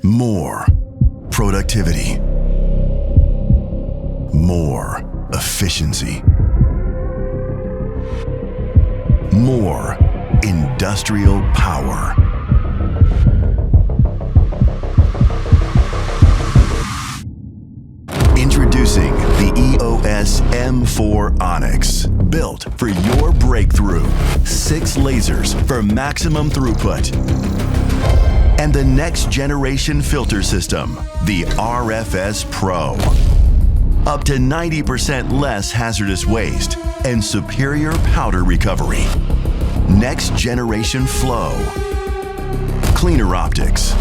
More productivity. More efficiency. More industrial power. Introducing the EOS M4 ONYX, built for your breakthrough. 6 lasers for maximum throughput. And the next generation filter system, the RFS Pro. Up to 90% less hazardous waste and superior powder recovery. Next generation flow. Cleaner optics.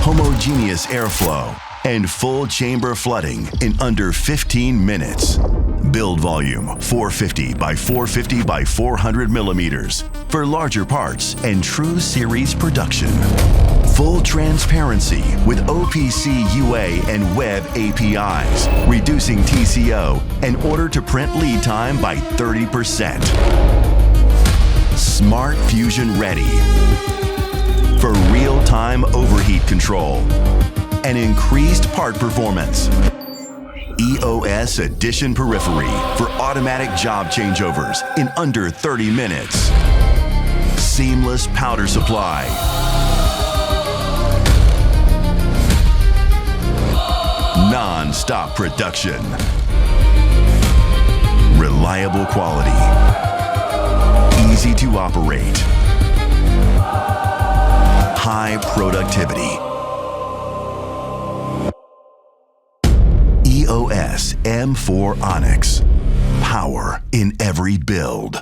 Homogeneous airflow and full chamber flooding in under 15 minutes. Build volume 450 by 450 by 400 millimeters for larger parts and true series production. Full transparency with OPC UA and web APIs, reducing TCO and order to print lead time by 30%. Smart Fusion ready for real-time overheat control and increased part performance. EOS Edition Periphery for automatic job changeovers in under 30 minutes. Seamless powder supply. Non-stop production. Reliable quality. Easy to operate. High productivity. EOS M4 ONYX. Power in every build.